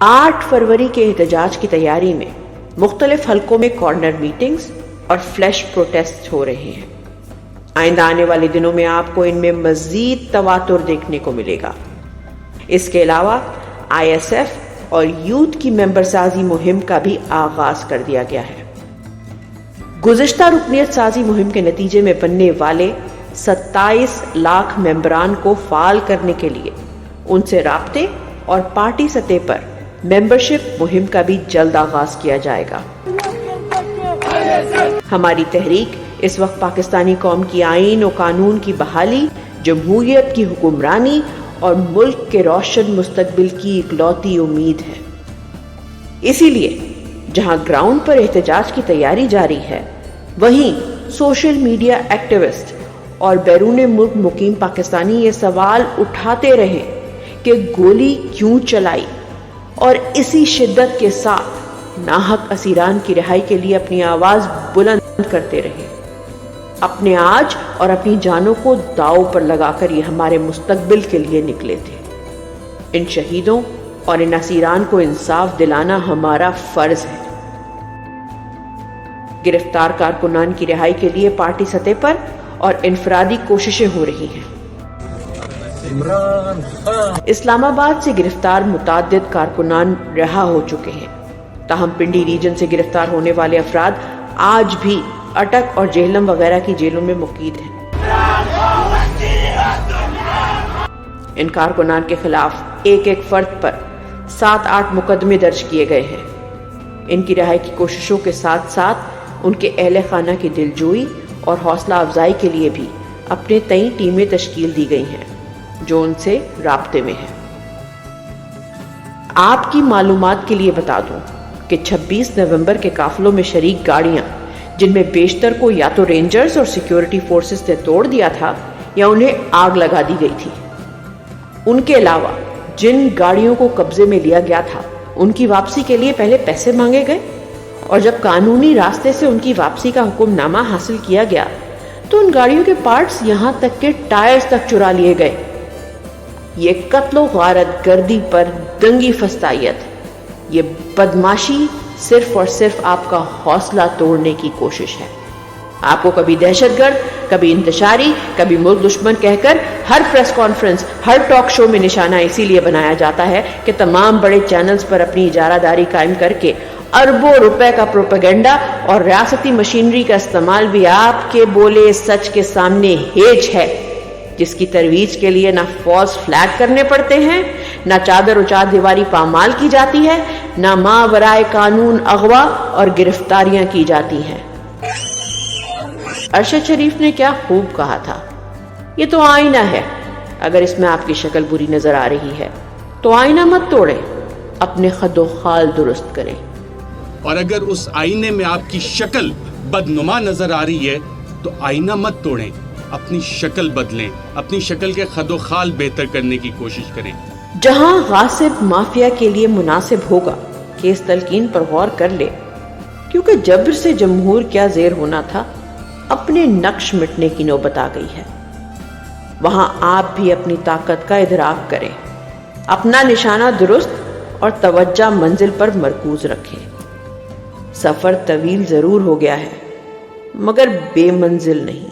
8 फरवरी के एहतजाज की तैयारी में मुख्तलिफ हलकों में कॉर्नर मीटिंग्स और फ्लैश प्रोटेस्ट हो रहे हैं। आइंदा आने वाले दिनों में आपको इनमें मजीद तवातुर देखने को मिलेगा। इसके अलावा ISF और यूथ की मेंबर साजी मुहिम का भी आगाज कर दिया गया है। गुज़िश्ता रुकनियत साजी मुहिम के नतीजे में बनने वाले 27 लाख मेंबरान को फाल करने के लिए उनसे राब्ते और पार्टी सतह पर मेंबरशिप मुहिम का भी जल्द आगाज किया जाएगा। हमारी तहरीक इस वक्त पाकिस्तानी कौम की आईन और कानून की बहाली, जमहूरियत की हुक्मरानी और मुल्क के रोशन मुस्तकबिल की इकलौती उम्मीद है। इसीलिए जहां ग्राउंड पर एहतजाज की तैयारी जारी है, वहीं सोशल मीडिया एक्टिविस्ट और बैरून मुल्क मुकीम पाकिस्तानी ये सवाल उठाते रहे कि गोली क्यों चलाई और इसी शिद्दत के साथ नाहक असीरान की रिहाई के लिए अपनी आवाज बुलंद करते रहे। अपने आज और अपनी जानों को दांव पर लगाकर ये हमारे मुस्तकबिल के लिए निकले थे। इन शहीदों और इन असीरान को इंसाफ दिलाना हमारा फर्ज है। गिरफ्तार कारकुनान की रिहाई के लिए पार्टी सतह पर और इनफरादी कोशिशें हो रही हैं। इस्लामाबाद से गिरफ्तार मुताद्दिद कारकुनान रिहा हो चुके हैं। ताहम पिंडी रीजन से गिरफ्तार होने वाले अफराद आज भी अटक और जेहलम वगैरह की जेलों में मुकीद हैं। इन कारकुनान के खिलाफ एक एक फर्द पर 7-8 मुकदमे दर्ज किए गए हैं। इनकी रिहाई की कोशिशों के साथ साथ उनके अहले खाना की दिलजोई और हौसला अफजाई के लिए भी अपने तई टीमें तश्कील दी गई हैं जो उनसे राब्ते में हैं। आपकी मालूमात के लिए बता दूं कि 26 नवंबर के काफिलों में शरीक गाड़ियां, जिनमें बेशतर को या तो रेंजर्स और सिक्योरिटी फोर्सेस ने तोड़ दिया था या उन्हें आग लगा दी गई थी। उनके अलावा जिन गाड़ियों को कब्जे में लिया गया था, उनकी वापसी के लिए पहले पैसे मांगे गए और जब कानूनी रास्ते से उनकी वापसी का हुक्मनामा हासिल किया गया तो उन गाड़ियों के पार्ट्स यहां तक के टायर्स तक चुरा लिए गए। ये कत्लो गारत गर्दी पर दंगी फस्तायत, ये बदमाशी सिर्फ और सिर्फ आपका हौसला तोड़ने की कोशिश है। आपको कभी दहशतगर्द, कभी इंतशारी, कभी मुल्क दुश्मन कहकर हर प्रेस कॉन्फ्रेंस, हर टॉक शो में निशाना इसीलिए बनाया जाता है कि तमाम बड़े चैनल्स पर अपनी इजारादारी कायम करके अरबों रुपए का प्रोपेगेंडा और रियासती मशीनरी का इस्तेमाल भी आपके बोले सच के सामने हेज है, जिसकी तरवीज के लिए ना फॉल्स फ्लैग करने पड़ते हैं, ना चादर उचार दीवारी पामाल की जाती है, ना मावराए कानून अगवा और गिरफ्तारियां की जाती हैं। अरशद शरीफ ने क्या खूब कहा था, ये तो आईना है। अगर इसमें आपकी शक्ल बुरी नजर आ रही है तो आईना मत तोड़े, अपने खदो खाल दुरुस्त करें। और अगर उस आईने में आपकी शक्ल बदनुमा नजर आ रही है तो आईना मत तोड़ें, अपनी शक्ल बदलें, अपनी शक्ल के खदो खाल बेहतर करने की कोशिश करें। जहां गासिब माफिया के लिए मुनासिब होगा कि इस तलकीन पर गौर कर ले, क्योंकि जबर से जमहूर क्या जेर होना था, अपने नक्श मिटने की नौबत आ गई है। वहां आप भी अपनी ताकत का इदराक करें, अपना निशाना दुरुस्त और तवज्जो मंजिल पर मरकूज रखें। सफर तवील जरूर हो गया है मगर बेमंजिल नहीं।